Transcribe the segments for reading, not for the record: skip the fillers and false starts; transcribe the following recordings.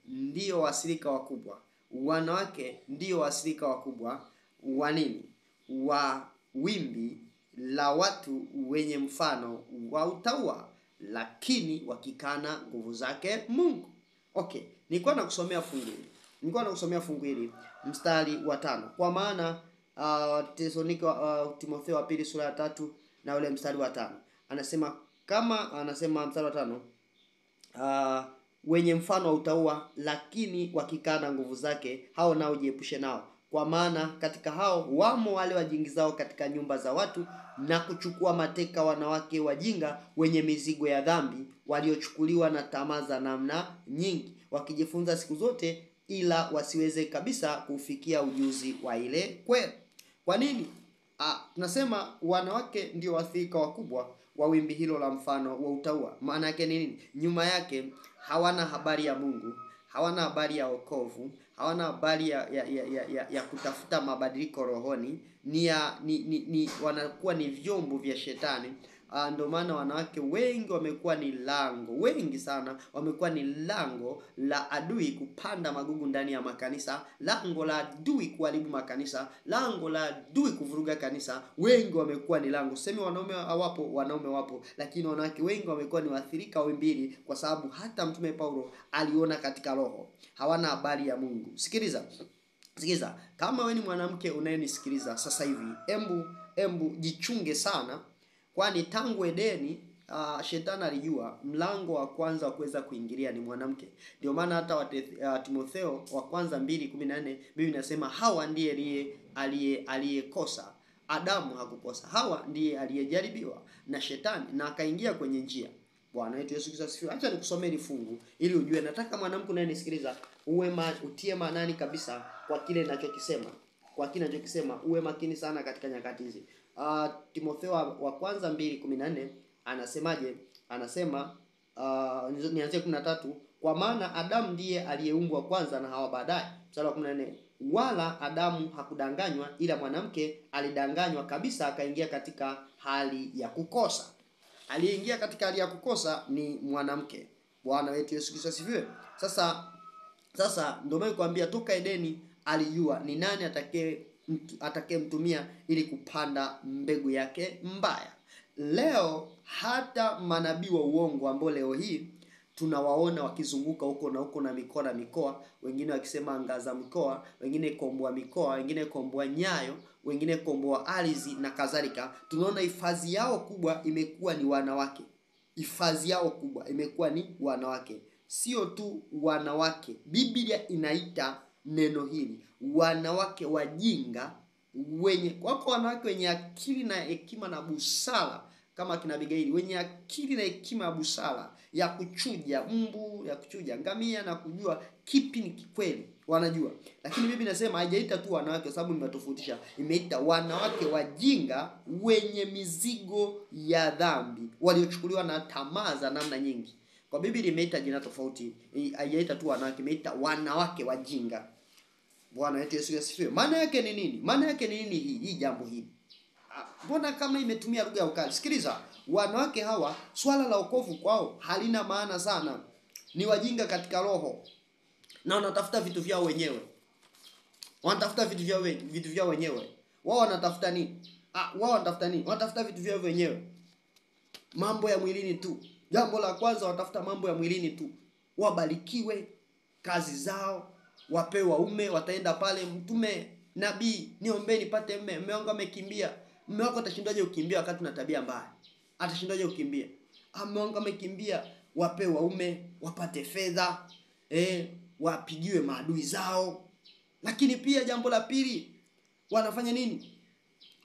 ndio waathirika wakubwa. Wanawake ndio waathirika wakubwa wa nini? Wa wimbi la watu wenye mfano wa utaua, lakini wakikana nguvu zake Mungu. Okay, nilikuwa nakusomea fungu hili mstari wa 5. Kwa maana Timotheo wa pili sura ya 3 na ule mstari wa 5. Anasema mstari wa 5, wenye mfano wa utaua, lakini wakikana nguvu zake, hao nao jiepushe nao. Kwa maana katika hao wamo wale wajingizao katika nyumba za watu na kuchukua mateka wanawake wajinga wenye mizigo ya dhambi, waliochukuliwa na tamaa za namna nyingi, wakijifunza siku zote, ila wasiweze kabisa kufikia ujuzi wa ile kweli. Kwa nini? Tunasema wanawake ndio waathirika wakubwa wa wimbi hilo la mfano wa utaua. Maana yake ni nini? Nyuma yake hawana habari ya Mungu, hawana habari ya wokovu, hawana habari ya kutafuta mabadiliko rohoni, wanakuwa ni vyombo vya shetani. Ndio maana wanawake wengi wamekuwa ni wengi sana wamekuwa ni lango la adui kupanda magugu ndani ya makanisa, lango la adui kuharibu makanisa, lango la adui kuvuruga kanisa. Wengi wamekuwa ni lango. Sema wanaume wapo, lakini wanawake wengi wamekuwa ni waathirika wa mbili, kwa sababu hata Mtume Paulo aliona katika roho. Hawana habari ya Mungu. Sikiliza, kama wewe ni mwanamke unayenisikiliza sasa hivi, embu jichunge sana. Kwani tangu Edeni shetani alijua mlango wa kwanza wa kuweza kuingilia ni mwanamke. Ndio maana hata Timotheo wa kwanza 2:14 Biblia inasema Hawa ndiye aliyekosa. Adamu hakukosa. Hawa ndiye aliyejaribiwa na shetani na akaingia kwenye njia. Bwana wetu Yesu Kristo asifiwe. Acha nikusomee hili fungu ili ujue. Nataka mwanamke unayenisikiliza utie maanani kabisa kwa kile ninachokisema. Uwe makini sana katika nyakati hizi. Timotheo wa kwanza 2:14 anasemaje? Anasema nianzie 13. Kwa maana Adamu ndiye aliyeumbwa kwanza na Hawa baadaye. Mstari wa 14. Wala Adamu hakudanganywa, ila mwanamke alidanganywa kabisa, akaingia katika hali ya kukosa. Aliyeingia katika hali ya kukosa ni mwanamke. Bwana wetu Yesu Kristo asifiwe. Sasa ndio mimi kuambia toka Edeni alijua ni nani atakayemtumia ili kupanda mbegu yake mbaya. Leo hata manabii wa uongo ambao leo hii tunawaona wakizunguka huko na mikoa, wengine wakisema angaza mikoa, wengine komboa mikoa, wengine komboa nyayo, wengine komboa ardhi na kadhalika. Tunaona hifadhi yao kubwa imekuwa ni wanawake. Sio tu wanawake. Biblia inaita neno hili wanawake wajinga, wanawake wenye akili na hekima na busara kama kina Abigaili, wenye akili na hekima na busara ya kuchuja mbu, ya kuchuja ngamia na kujua kipi ni kikweli. Wanajua. Lakini Biblia inasema haijaita tu wanawake, kwa sababu nimetofautisha. Imeita wanawake wajinga wenye mizigo ya dhambi, waliochukuliwa na tamaa za namna nyingi. Kwa Biblia imeita jina tofauti. Haijaita tu wanawake, imeita wanawake wajinga. Bwana wetu Yesu asifiwe. Maana yake ni nini hii jambo hili? Mbona kama imetumia lugha ya ukali? Sikiliza, wanawake hawa swala la wokovu kwao halina maana sana. Ni wajinga katika roho. Na wanatafuta vitu vyao wenyewe. Wao wanatafuta nini? Wanatafuta vitu vyao wenyewe. Mambo ya mwilini tu. Jambo la kwanza watafuta mambo ya mwilini tu. Wabarikiwe kazi zao, wapewe waume, wataenda pale, mtume, nabii, niombeni nipate mume. Mume wangu amekimbia. Mume wako atashindaje kukimbia wakati una tabia mbaya? Atashindaje kukimbia? Mume wangu amekimbia, wapewe waume, wapate fedha, wapigiwe maadui zao. Lakini pia jambo la pili, wanafanya nini?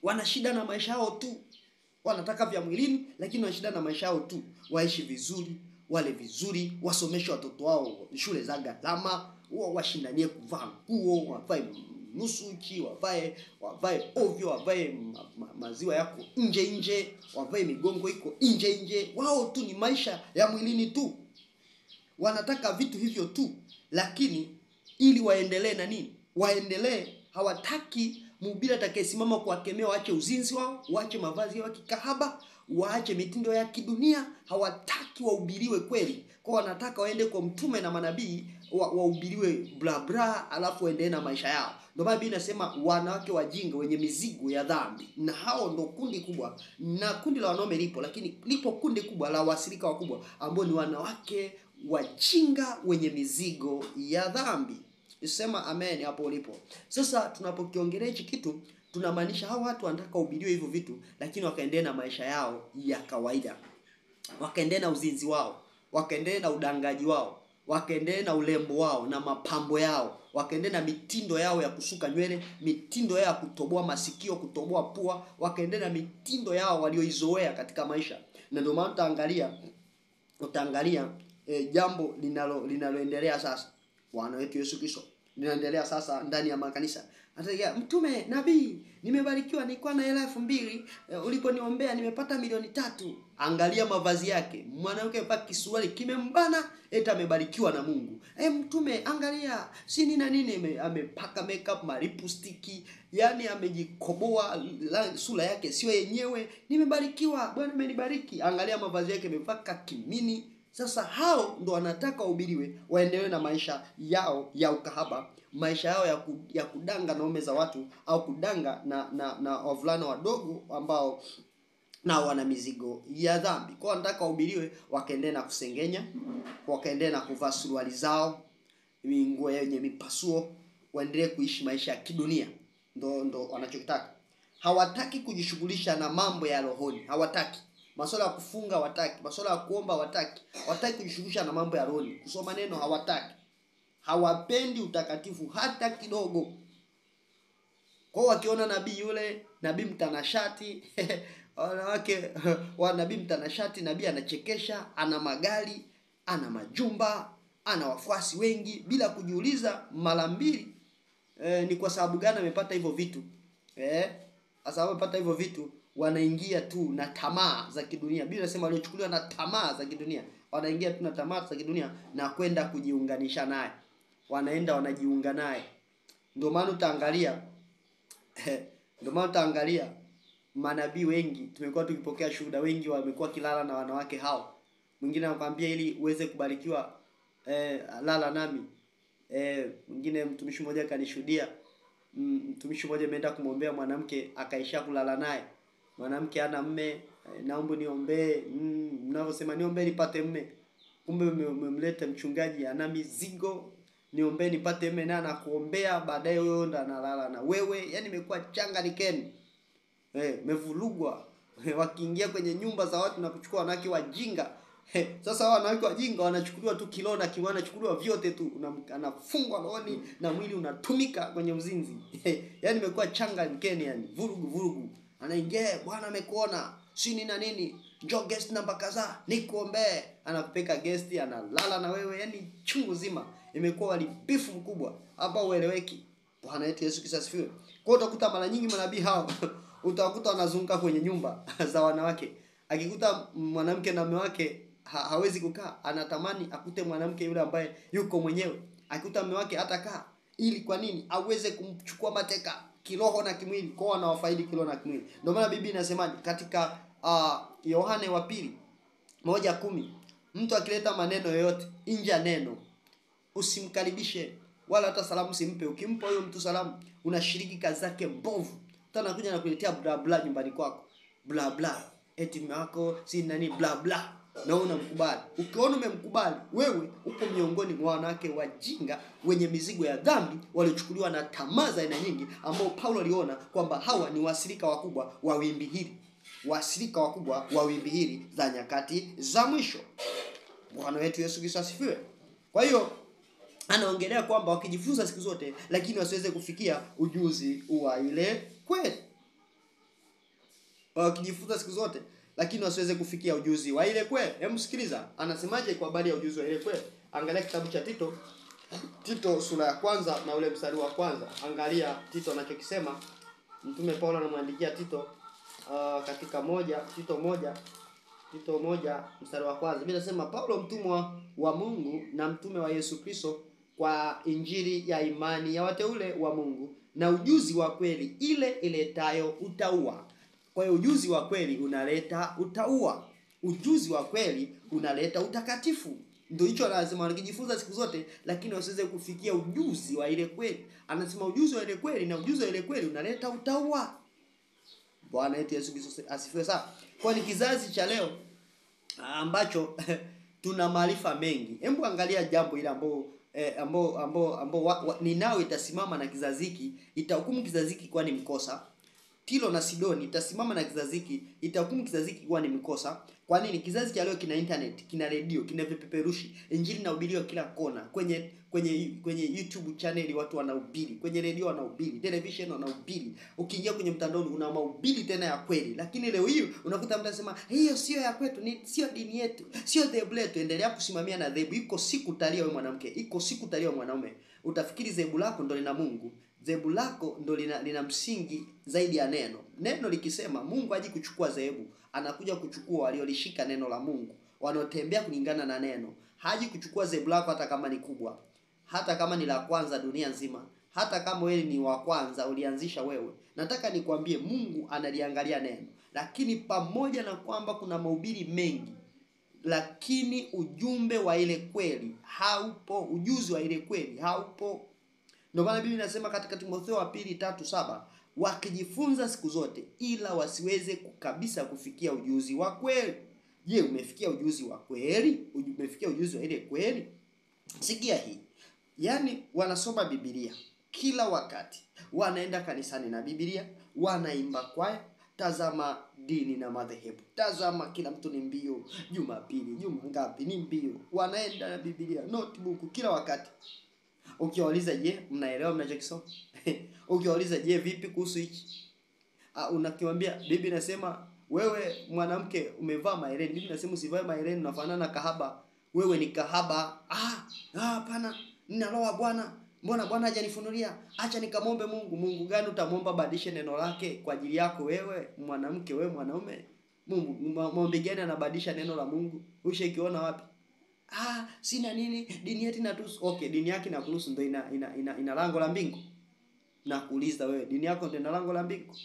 Wana shida na maisha yao tu. Wanataka vya mwilini, lakini wana shida na maisha yao tu. Waishi vizuri, wale vizuri, wasomeshe watoto wao shule za gharama, washindanie kuvaa nguo, wavae nusu uchi, wavae ovyo, wavae maziwa yako nje, wavae migongo iko nje. Wao tu ni maisha ya mwilini tu. Wanataka vitu hivyo tu, lakini ili waendelee na nini? Hawataki mhubiri atakayesimama kuwakemea waache uzinzi wao, waache mavazi yao ya kikahaba, waache mitindo ya kidunia, hawataki wahubiriwe kweli. Kwa wanataka waende kwa mtume na manabii wahubiriwe bla bla, alafu waendelee na maisha yao. Ndio maana Biblia inasema wanawake wajinga wenye mizigo ya dhambi. Na hao ndo kundi kubwa. Na kundi la wanaume lipo, lakini lipo kundi kubwa la wasirika wakubwa ambao ni wanawake wajinga wenye mizigo ya dhambi. Sema amen hapo ulipo. Sasa tunapokiongelea hichi kitu, tunamaanisha hao watu wanataka wahubiriwe hivyo vitu, lakini wakaendelea na maisha yao ya kawaida. Wakaendelea na uzinzi wao, wakaendelea na udangaji wao, wakaendelea na ulembo wao na mapambo yao, wakaendelea na mitindo yao ya kusuka nywele, mitindo yao ya kutoboa masikio, kutoboa pua, wakaendelea na mitindo yao walioizoea katika maisha. Na ndio maana utaangalia jambo linaloendelea sasa. Bwana wetu Yesu Kristo linaendelea sasa ndani ya makanisa. Hata mtume, nabii, nimebarikiwa, nilikuwa na hela 2000, uliponiombea nimepata 3 milioni. Angalia mavazi yake. Mwanamke amepaka kisuali kimembana, eti amebarikiwa na Mungu. Mtume, angalia, si nini na nini, amepaka makeup, lipstick, yani amejikoboa, sura yake sio yenyewe, nimebarikiwa, Bwana amenibariki. Angalia mavazi yake, amepaka kimini. Sasa hao ndo wanataka wahubiriwe, waendelee na maisha yao ya ukahaba, maisha yao ya kudanga na ume za watu, au kudanga na wavulana wadogo ambao na wana mizigo ya dhambi. Kwa wanataka wahubiriwe, wakaendelea na kusengenya, wakaendelea na kuvaa suruali zao, nguo yenye mipasuo, waendelee kuishi maisha ya kidunia. Ndo wanachotaka. Hawataki kujishughulisha na mambo ya rohoni. Hawataki. Masuala ya kufunga hawataki, masuala ya kuomba hawataki. Hawataki kujishughulisha na mambo ya rohoni. Kusoma neno hawataki. Hawapendi utakatifu hata kidogo. Kwa wakiona nabii yule, nabii mtanashati, wanawake wa nabii mtanashati, nabii anachekesha, ana magari, ana majumba, ana wafuasi wengi, bila kujiuliza mara mbili ni kwa sababu gani amepata hivyo vitu. Sababu amepata hivyo vitu, wanaingia tu na tamaa za kidunia. Biblia inasema waliochukuliwa na tamaa za kidunia, wanaingia tu na tamaa za kidunia na kwenda kujiunganisha naye. Wanaenda wanajiunga naye. Ndio maana utaangalia manabii wengi, tumekuwa tukipokea shuhuda, wengi wamekuwa kilala na wanawake hao. Mwingine anakuambia ili uweze kubarikiwa lala nami. Mwingine mtumishi mmoja kanishuhudia, mtumishi mmoja ameenda kumwombea mwanamke akaisha kulala naye. Mwanamke hana mume, naomba niombee, mnavyosema niombe nipate mume. Kumbe umemleta mchungaji ana mizigo, niombe nipate mume, na anakuombea, baadaye wewe ndo analala na wewe. Yaani imekuwa changanikeni. Mevulugwa. Wakiingia kwenye nyumba za watu na kuchukua wanawake wajinga. Sasa wanawake wajinga wanachukuliwa tu kilo na kiwana, wanachukuliwa vyote tu, anafungwa rohoni na mwili unatumika kwenye uzinzi. Yaani imekuwa changanikeni, yani vurugu. Anaingia, Bwana amekuona, si nini na nini, njoo guest namba kadhaa nikuombee, anakupeka guest, analala na wewe. Yani chungu zima imekuwa walibifu mkubwa hapa, ueleweki. Bwana wetu Yesu Kristo asifiwe. Kwa hiyo utakuta mara nyingi manabii hao utakuta wanazunguka kwenye nyumba za wanawake. Akikuta mwanamke na mume wake hawezi kukaa, anatamani akute mwanamke yule ambaye yuko mwenyewe. Akikuta mume wake hatakaa, ili kwa nini? Aweze kumchukua mateka kiroho na kimwili. Kwa anawafaidi kiroho na kimwili. Ndio maana Biblia inasemaje katika Yohane wa pili 1:10, mtu akileta maneno yoyote nje ya neno, usimkaribishe wala hata salamu simpe. Ukimpa huyo mtu salamu, unashiriki kazi zake mbovu. Tena anakuja na kuletea bla bla nyumbani kwako. Bla bla. Eti mume wako si nani bla bla. Na unamkubali. Ukiona umemkubali, wewe uko miongoni mwa wanawake wajinga wenye mizigo ya dhambi, waliochukuliwa na tamaa za aina nyingi, ambao Paulo aliona kwamba hawa ni wasirika wakubwa wa wimbi hili. Wasirika wakubwa wa wimbi hili za nyakati za mwisho. Bwana wetu Yesu Kristo asifiwe. Kwa hiyo anaongelea kwamba wakijifunza siku zote, lakini wasiweze kufikia ujuzi wa ile kweli. Wakijifunza siku zote, lakini wasiweze kufikia ujuzi wa ile kweli. Hebu sikiliza, anasemaje kwa habari ya ujuzi wa ile kweli? Angalia kitabu cha Tito sura ya 1 na ule mstari wa 1. Angalia Tito anachokisema. Mtume Paulo anamwandikia Tito katika Tito 1 mstari wa 1. Biblia inasema, Paulo mtumwa wa Mungu na mtume wa Yesu Kristo kwa injili ya imani ya wateule wa Mungu na ujuzi wa kweli ile iletayo utauwa. Kwa hiyo ujuzi wa kweli unaleta utauwa. Ujuzi wa kweli unaleta utakatifu. Ndio hicho lazima ukijifunza siku zote, lakini usiweze kufikia ujuzi wa ile kweli. Anasema ujuzi wa ile kweli, na ujuzi wa ile kweli unaleta utauwa. Bwana wetu Yesu Kristo asifiwe sana. Kwa ni kizazi cha leo ambacho tuna maarifa mengi. Hebu angalia jambo ile ambao Ninawi itasimama na kizazi hiki, itahukumu kizazi hiki kwa ni mkosa. Tiro na Sidoni itasimama na kizazi hiki, itahukumu kizazi hiki kuwa ni mkosa. Kwa nini? Kizazi cha leo kina internet, kina radio, kina vipeperushi. Injili inahubiriwa kila kona. Kwenye YouTube channel watu wanahubiri, kwenye radio wanahubiri, television wanahubiri. Ukiingia kwenye mtandao una mahubiri tena ya kweli. Lakini leo hiyo unakuta mtu anasema, "Hiyo sio ya kwetu, sio dini yetu, sio dhehebu letu." Endelea kusimamia na dhehebu. Iko siku utalia wewe mwanamke, iko siku utalia wewe mwanaume. Utafikiri dhehebu lako ndo lina Mungu. Dhehebu lako ndo lina msingi zaidi ya neno. Neno likisema Mungu haji kuchukua dhehebu, anakuja kuchukua waliolishika neno la Mungu, wanaotembea kulingana na neno. Haji kuchukua dhehebu lako hata kama ni kubwa, hata kama ni la kwanza dunia nzima, hata kama wewe ni wa kwanza ulianzisha wewe. Nataka nikwambie Mungu analiangalia neno. Lakini pamoja na kwamba kuna mahubiri mengi, lakini ujumbe wa ile kweli haupo, ujuzi wa ile kweli haupo. Ndio maana Biblia inasema katika Timotheo wa 2:3-7, wakijifunza siku zote ila wasiweze kabisa kufikia ujuzi wa kweli. Je, umefikia ujuzi wa kweli? Umefikia ujuzi wa ile kweli? Sikia hii. Yaani wanasoma Biblia kila wakati, wanaenda kanisani na Biblia, wanaimba kwaya. Tazama dini na madhehebu, tazama kila mtu ni mbio, Jumapili, juma ngapi ni mbio, wanaenda na Biblia, notebook kila wakati. Ukiwauliza, je, mnaelewa mnachokisoma? Ukiwauliza, je, vipi kuhusu hichi? Unakiwaambia Biblia inasema wewe mwanamke umevaa mahereni. Biblia inasema usivae mahereni, unafanana kahaba. Wewe ni kahaba. Hapana, ninaloa Bwana. Mbona Bwana hajanifunulia? Acha nikamwombe Mungu. Mungu gani utamwomba badilishe neno lake kwa ajili yako wewe mwanamke, wewe mwanaume? Mungu mwombe gani anabadilisha neno la Mungu? Ushakiona wapi? Sina nini, dini yetu inatuhusu. Okay, dini yake inakuhusu, ndio ina lango la mbingu. Na kuuliza wewe, dini yako ndio ina lango la mbingu?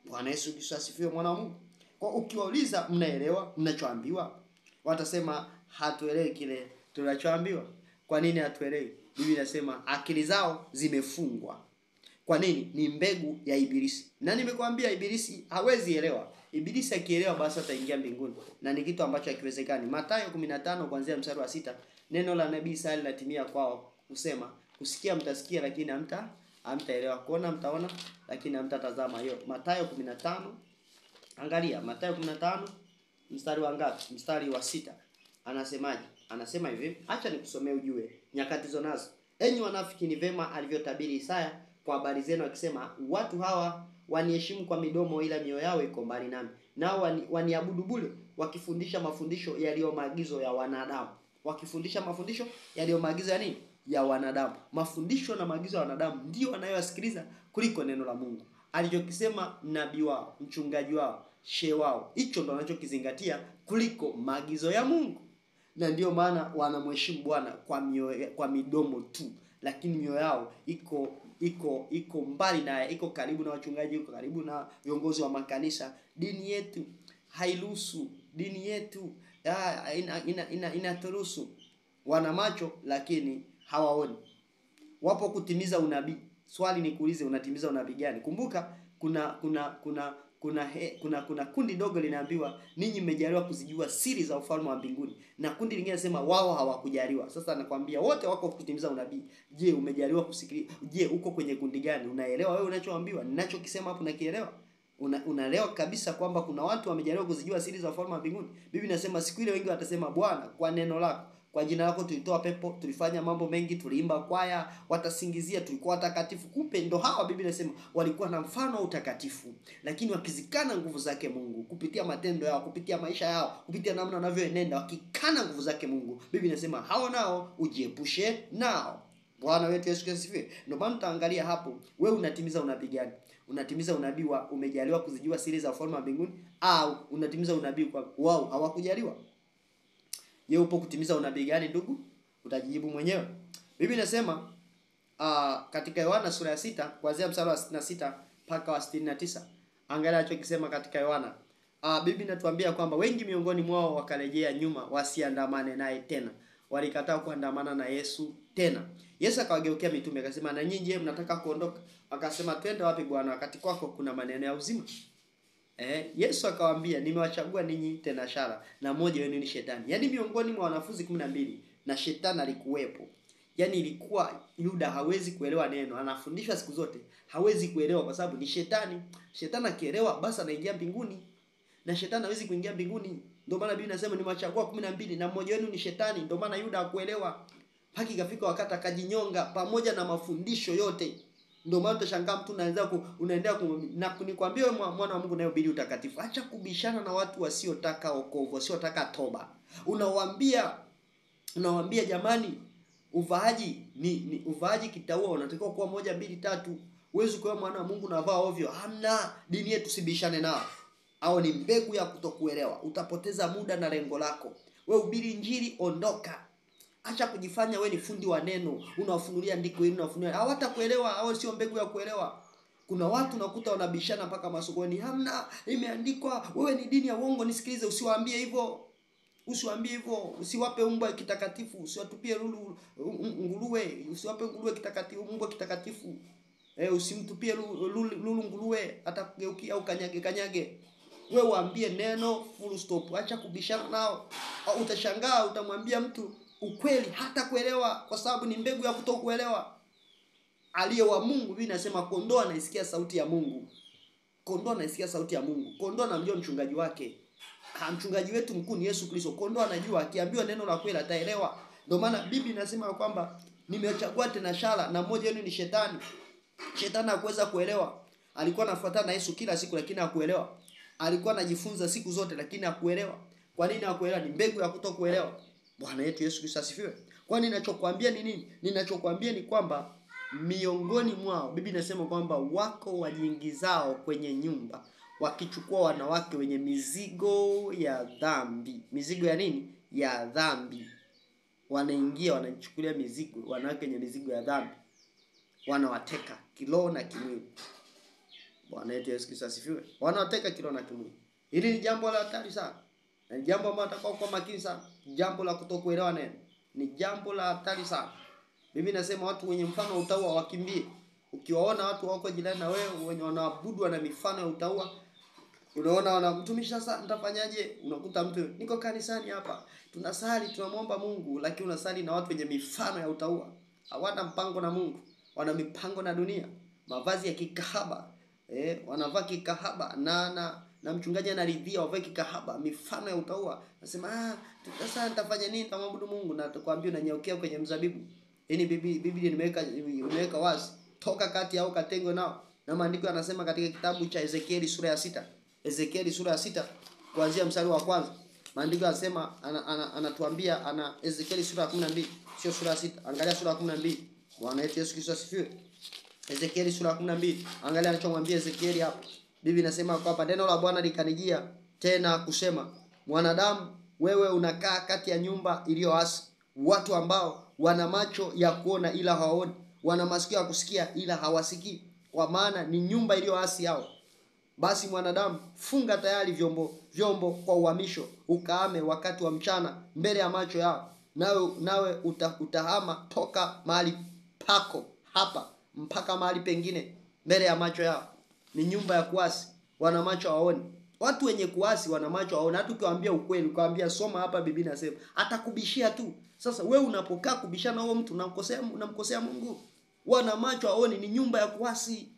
Bwana Yesu Kristo asifiwe, mwana wa Mungu. Kwa ukiwauliza mnaelewa mnachoambiwa, watasema hatuelewi kile tunachoambiwa. Kwa nini hatuelewi? Biblia inasema akili zao zimefungwa. Kwa nini? Ni mbegu ya Ibilisi. Na nimekwambia Ibilisi hawezi elewa. Ibilisi akielewa basi ataingia mbinguni, na ni kitu ambacho hakiwezekani. Mathayo 15 kuanzia mstari wa 6, neno la nabii Isaya linatimia kwao, kusema kusikia mtasikia lakini hamtaelewa, kuona mtaona lakini hamtatazama. Hiyo Mathayo 15. Angalia Mathayo 15 mstari wa ngapi? Mstari wa 6. Anasemaje? Anasema hivi, acha nikusomee ujue nyakati zonazo. Enyi wanafiki, ni vema alivyotabiri Isaya kwa habari zenu akisema, watu hawa waniheshimu kwa midomo ila mioyo yao iko mbali nami. Nao waniabudu bure, wakifundisha mafundisho yaliyo maagizo ya wanadamu. Wakifundisha mafundisho yaliyo maagizo ya nini? Ya wanadamu. Mafundisho na maagizo ya wanadamu ndio wanayosikiliza kuliko neno la Mungu. Alichokisema nabii wao, mchungaji wao, shehe wao, hicho ndo wanachokizingatia kuliko maagizo ya Mungu. Na ndio maana wanamheshimu Bwana kwa midomo tu, lakini mioyo yao iko mbali naye, iko karibu na wachungaji, iko karibu na viongozi wa makanisa. Dini yetu hairuhusu, dini yetu inaturuhusu. Wana macho lakini hawaoni. Wapo kutimiza unabii. Swali ni kuulize, unatimiza unabii gani? Kumbuka kuna kundi dogo linaambiwa ninyi mmejaliwa kuzijua siri za ufalme wa mbinguni, na kundi lingine nasema wao hawakujaliwa. Sasa nakwambia wote wako kutimiza unabii. Je, umejaliwa kusikiliza? Je, uko kwenye kundi gani? Unaelewa wewe unachoambiwa? Ninachokisema hapo unakielewa? Unaelewa kabisa kwamba kuna watu wamejaliwa kuzijua siri za ufalme wa mbinguni? Biblia inasema siku ile wengi watasema, Bwana, kwa neno lako, kwa jina lako tulitoa pepo, tulifanya mambo mengi, tuliimba kwaya. Watasingizia tulikuwa watakatifu. Kumbe ndo hawa Biblia inasema walikuwa na mfano wa utakatifu, lakini wakizikana nguvu zake Mungu kupitia matendo yao, kupitia maisha yao, kupitia namna wanavyoenenda, wakikana nguvu zake Mungu. Biblia inasema hao nao ujiepushe nao. Bwana wetu Yesu Kristo. Ndio maana tutaangalia hapo, wewe unatimiza unabii gani? Unatimiza unabii wa umejaliwa kuzijua siri za ufalme wa mbinguni, au unatimiza unabii kwa wao hawakujaliwa? Je, upo kutimiza unabii gani ndugu? Utajibu mwenyewe. Biblia inasema katika Yohana sura ya 6 kuanzia mstari wa 66 mpaka wa 69, Angalia alichokisema katika Yohana. Biblia inatuambia kwamba wengi miongoni mwao wakarejea nyuma wasiandamane naye tena. Walikataa kuandamana na Yesu tena. Yesu akawageukia mitume akasema, na nyinyi je, mnataka kuondoka? Akasema, twende wapi Bwana? Wakati kwako kuna maneno ya uzima. Yesu akawaambia, nimewachagua ninyi tena shara, na mmoja wenu ni shetani. Yaani miongoni mwa wanafunzi 12 na shetani alikuwepo. Yaani ilikuwa Yuda hawezi kuelewa neno, anafundishwa siku zote, hawezi kuelewa kwa sababu ni shetani. Shetani akielewa basi anaingia mbinguni. Na shetani hawezi kuingia mbinguni. Ndio maana Biblia inasema nimewachagua 12 na mmoja wenu ni shetani. Ndio maana Yuda hakuelewa. Haki ikafika wakati akajinyonga pamoja na mafundisho yote. Ndio maana utashangaa mtu unaendelea na kunikwambia wewe mwana wa Mungu na ubiri utakatifu. Acha kubishana na watu wasiotaka wokovu, wasiotaka toba. Unawaambia jamani, uvaaji ni uvaaji kitaua, unatakiwa kuwa 1 2 3. Huwezi kuwa mwana wa Mungu na vaa ovyo. Hamna, dini yetu sibishane nao. Au ni mbegu ya kutokuelewa. Utapoteza muda na lengo lako. Wewe ubiri injili, ondoka. Acha kujifanya we ni fundi wa neno. Unawafunulia ndiko hili, unawafunulia. Hawatakuelewa, hao sio mbegu ya kuelewa. Kuna watu nakuta wanabishana mpaka masokoni. Hamna, imeandikwa, wewe ni dini ya uongo. Nisikilize, usiwaambie hivyo. Usiwaambie hivyo. Usiwape mbwa kitakatifu, usiwatupie nguruwe, usiwape nguruwe kitakatifu, mbwa kitakatifu. Usimtupie lulu nguruwe, atakugeukia au kanyage. Wewe waambie neno, full stop. Acha kubishana nao. Utashangaa utamwambia mtu ukweli hata kuelewa kwa sababu ni mbegu ya kutokuelewa. Aliye wa Mungu, Biblia inasema kondoo anaisikia sauti ya Mungu. Kondoo anaisikia sauti ya Mungu. Kondoo anamjua mchungaji wake. Mchungaji wetu mkuu ni Yesu Kristo. Kondoo anajua, akiambiwa neno la kweli ataelewa. Ndio maana Biblia inasema kwamba nimechagua tena shara na mmoja wenu ni shetani. Shetani hakuweza kuelewa. Alikuwa anafuatana na Yesu kila siku lakini hakuelewa. Alikuwa anajifunza siku zote lakini hakuelewa. Kwa nini hakuelewa? Ni mbegu ya kutokuelewa. Bwana yetu Yesu Kristo asifiwe. Kwani ninachokuambia ni nini? Ninachokuambia ni kwamba miongoni mwao Biblia inasema kwamba wako wajiingizao kwenye nyumba wakichukua wanawake wenye mizigo ya dhambi. Mizigo ya nini? Ya dhambi. Wanaingia wanachukulia mizigo, wanawake wenye mizigo ya dhambi. Wanawateka kiroho na kimwili. Bwana yetu Yesu Kristo asifiwe. Wanawateka kiroho na kimwili. Hili ni jambo la hatari sana. Ni jambo ambalo atakao kwa makini sana. Jambo la kutokuelewa neno. Ni jambo la hatari sana. Mimi nasema watu wenye mfano wa utaua wakimbie. Ukiwaona watu wako jirani na wewe wenye wanaabudu na mifano ya utaua, unaona wanamtumishi, sasa nitafanyaje? Unakuta mtu niko kanisani hapa, tunasali, tunamwomba Mungu, lakini unasali na watu wenye mifano ya utaua. Hawana mpango na Mungu, wana mipango na dunia. Mavazi ya kikahaba. Wanavaa kikahaba na mchungaji anaridhia wavae kikahaba, mifano ya utaua. Nasema sasa nitafanya nini? Nitamwabudu Mungu na atakwambia unanyeokea kwenye mzabibu. Yaani Biblia nimeweka wazi. Toka kati yao katengwe nao. Na maandiko yanasema katika kitabu cha Ezekieli sura ya 6. Ezekieli sura ya 6 kuanzia mstari wa kwanza. Maandiko yanasema anatuambia Ezekieli sura ya 12, sio sura ya 6. Angalia sura ya 12. Bwana yetu Yesu Kristo asifiwe. Ezekieli sura ya 12. Angalia anachomwambia Ezekieli hapa. Biblia inasema kwamba neno la Bwana likanijia tena kusema, mwanadamu, wewe unakaa kati ya nyumba iliyoasi, watu ambao wana macho ya kuona ila hawaoni, wana masikio ya kusikia ila hawasikii, kwa maana ni nyumba iliyoasi yao. Basi mwanadamu, funga tayari vyombo kwa uhamisho, ukaame wakati wa mchana mbele ya macho yao, nawe utahama toka mahali pako hapa mpaka mahali pengine mbele ya macho yao. Ni nyumba ya kuasi, wana macho hawaoni. Watu wenye kuasi wana macho hawaoni. Hata ukiwaambia ukweli, ukiwaambia soma hapa Biblia inasema, atakubishia tu. Sasa wewe unapokaa kubishana huo mtu unamkosea Mungu. Wana macho hawaoni, ni nyumba ya kuasi.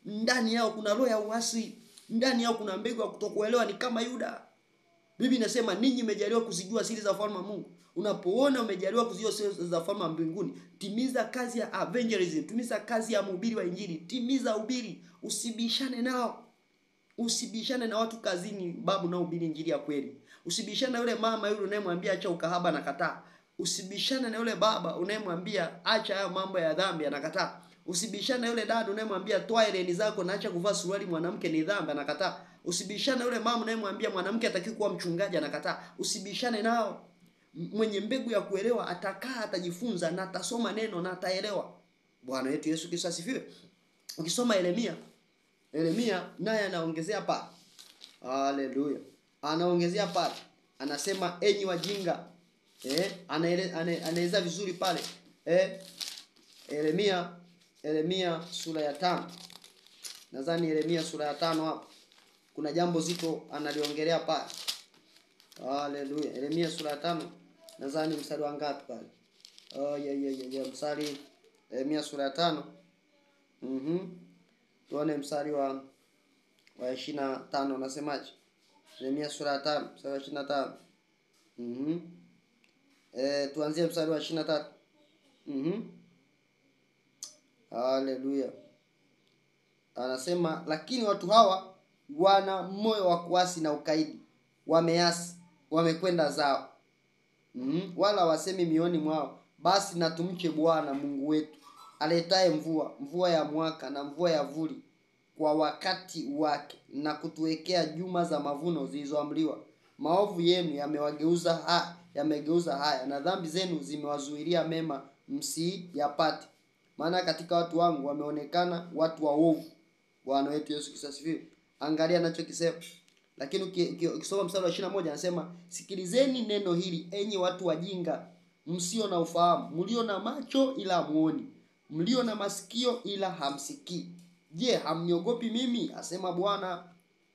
Ndani yao kuna roho ya uasi. Ndani yao kuna mbegu ya kutokuelewa, ni kama Yuda. Biblia inasema ninyi mmejaliwa kuzijua siri za ufalme wa Mungu. Unapoona umejaliwa kuzijua siri za ufalme wa mbinguni, timiza kazi ya evangelism, timiza kazi ya mhubiri wa injili, timiza ubiri, usibishane nao. Usibishane na watu kazini, babu na ubiri injili ya kweli. Usibishane na yule mama yule unayemwambia acha ukahaba na kataa. Usibishane na yule baba unayemwambia acha hayo mambo ya dhambi anakataa. Usibishane na yule dada unayemwambia toa hereni zako na acha kuvaa suruali, mwanamke ni dhambi, anakataa. Usibishane na yule mama unayemwambia mwanamke hatakiwi kuwa mchungaji, anakataa. Usibishane nao. Mwenye mbegu ya kuelewa atakaa, atajifunza na atasoma neno na ataelewa. Bwana wetu Yesu Kristo asifiwe. Ukisoma Yeremia naye anaongezea pale. Haleluya. Anaongezea pale. Anasema enyi wajinga. Anaeleza vizuri pale. Yeremia sura ya 5. Nadhani Yeremia sura ya 5 hapa. Kuna jambo zito analiongelea pale. Haleluya. Yeremia sura ya 5. Nadhani mstari wa ngapi pale? Mstari Yeremia sura ya 5. Tuone mstari wa 25 unasemaje? Yeremia sura ya 5 mstari wa 25. Tuanzie mstari wa 23. Haleluya. Anasema lakini watu hawa wana moyo wa kuasi na ukaidi, wameasi, wamekwenda zao. Wala wasemi mioni mwao, basi na tumche Bwana Mungu wetu, aletaye mvua ya mwaka na mvua ya vuli kwa wakati wake, na kutuwekea juma za mavuno zilizoamriwa. Maovu yenu yamegeuza haya, na dhambi zenu zimewazuilia mema msiyapate. Maana katika watu wangu wameonekana watu waovu. Bwana wetu Yesu Kristo asifiwe. Angalia anachokisema. Lakini ukisoma mstari wa 21 anasema, sikilizeni neno hili enyi watu wajinga, msio na ufahamu, mlio na macho ila hamuoni, mlio na masikio ila hamsikii. Je, hamniogopi mimi? Asema Bwana.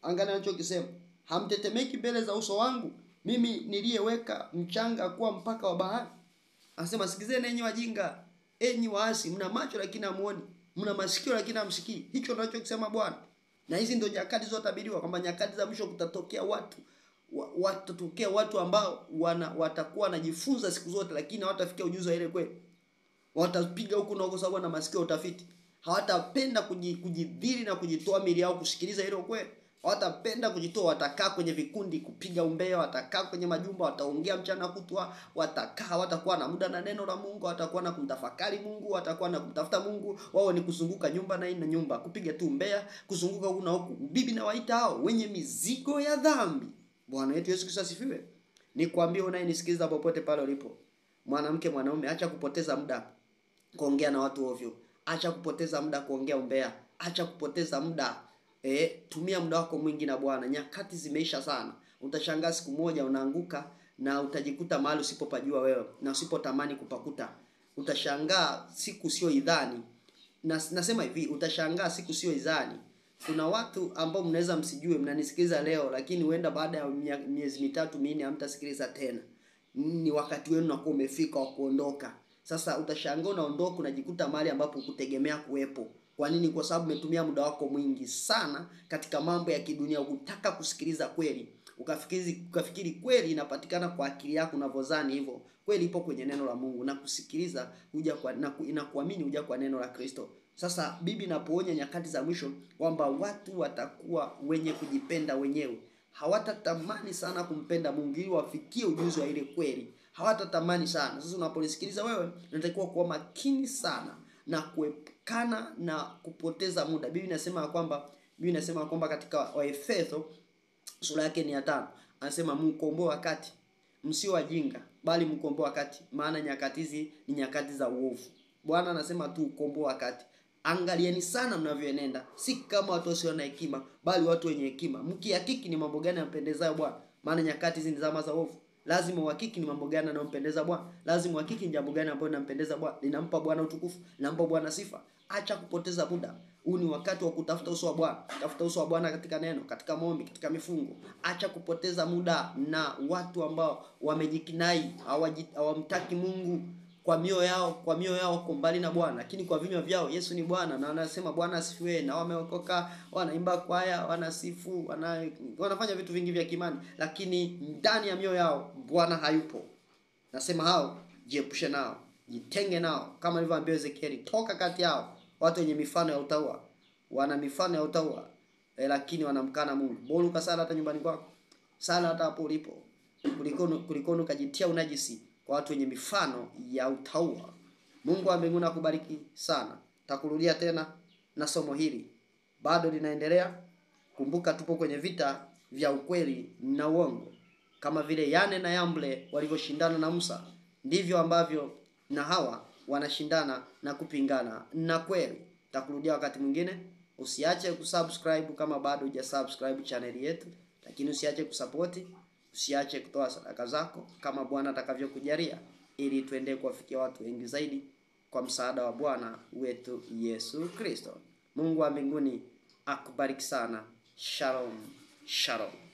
Angalia anachokisema. Hamtetemeki mbele za uso wangu, mimi niliyeweka mchanga kuwa mpaka wa bahari? Anasema sikilizeni enyi wajinga, enyi waasi, mna macho lakini hamuoni, mna masikio lakini hamsikii. Hicho ndicho anachokisema Bwana. Na hizi ndio nyakati zotabiriwa kwamba nyakati za mwisho kutatokea watu ambao watakuwa wanajifunza siku zote, lakini hawatafikia ujuzi wa ile kweli. Watapiga huku na huko sababu na masikio utafiti. Hawatapenda kujidhiri na kujitoa mili yao kusikiliza ile kweli. Hawatapenda kujitoa, watakaa kwenye vikundi kupiga umbea, watakaa kwenye majumba, wataongea mchana kutwa, watakuwa na muda na neno la Mungu, watakuwa na kumtafakari Mungu, watakuwa na kumtafuta Mungu. Wao ni kuzunguka nyumba na nyumba, kupiga tu umbea, kuzunguka huku na huku. Bibi na waita hao wenye mizigo ya dhambi. Bwana wetu Yesu Kristo asifiwe. Nikwambie unayenisikiliza popote pale ulipo, mwanamke, mwanaume, acha kupoteza muda kuongea na watu ovyo. Acha kupoteza muda kuongea umbea. Acha kupoteza muda. Tumia muda wako mwingi na Bwana. Nyakati zimeisha sana. Utashangaa siku moja unaanguka na utajikuta mahali usipopajua wewe na usipotamani kupakuta. Utashangaa siku sio idhani. Nasema hivi, utashangaa siku sio idhani. Kuna watu ambao mnaweza msijue, mnanisikiliza leo, lakini huenda baada ya miezi 3-4 hamtasikiliza tena. Ni wakati wenu unakuwa umefika wa kuondoka. Sasa utashangaa unaondoka, unajikuta mahali ambapo ukutegemea kuwepo. Kwa nini? Kwa sababu umetumia muda wako mwingi sana katika mambo ya kidunia, ukitaka kusikiliza kweli. Ukafikiri kweli inapatikana kwa akili yako unavyozani hivyo. Kweli ipo kwenye neno la Mungu, na kusikiliza na kuamini huja kwa neno la Kristo. Sasa Biblia inapoonya nyakati za mwisho kwamba watu watakuwa wenye kujipenda wenyewe. Hawatatamani sana kumpenda Mungu ili wafikie ujuzi wa ile kweli. Hawatatamani sana. Sasa unapolisikiliza wewe, unatakiwa kuwa makini sana na kuepukana na kupoteza muda. Biblia inasema kwamba katika Waefeso sura yake ni ya 5, anasema mkomboe wakati, msio wajinga, bali mkomboe wakati, maana nyakati hizi ni nyakati za uovu. Bwana anasema tu ukomboe wakati. Angalieni sana mnavyoenenda, si kama watu wasio na hekima, bali watu wenye hekima, mkihakiki ni mambo gani yampendezayo Bwana, maana nyakati hizi ni zama za uovu. Lazima uhakiki ni mambo gani yanayompendeza Bwana. Lazima uhakiki ni jambo gani ambalo linampendeza Bwana, linampa Bwana utukufu, linampa Bwana sifa. Acha kupoteza muda. Huu ni wakati wa kutafuta uso wa Bwana. Tafuta uso wa Bwana katika neno, katika maombi, katika mifungo. Acha kupoteza muda na watu ambao wamejikinai, hawamtaki Mungu. Kwa mioyo yao wako mbali na Bwana, lakini kwa vinywa vyao Yesu ni Bwana, na wanasema Bwana asifiwe, na wameokoka, wanaimba kwaya, wanasifu, wanafanya vitu vingi vya kimani, lakini ndani ya mioyo yao Bwana hayupo. Nasema hao jiepushe nao, jitenge nao, kama alivyoambia Ezekieli, toka kati yao. Watu wenye mifano ya utaua, wana mifano ya utaua, lakini wanamkana Mungu. Bora ukasala hata nyumbani kwako, sala hata hapo ulipo, kuliko ukajitia unajisi kwa watu wenye mifano ya utaua. Mungu wa mbinguni akubariki sana. Takurudia tena na somo hili bado linaendelea. Kumbuka tupo kwenye vita vya ukweli na uongo. Kama vile Yane na Yambre walivyoshindana na Musa, ndivyo ambavyo na hawa wanashindana na kupingana na kweli. Takurudia wakati mwingine. Usiache kusubscribe kama bado hujasubscribe channel yetu, lakini usiache kusupport, usiache kutoa sadaka zako kama Bwana atakavyokujalia, ili tuende kuwafikia watu wengi zaidi kwa msaada wa Bwana wetu Yesu Kristo. Mungu wa mbinguni akubariki sana. Shalom. Shalom.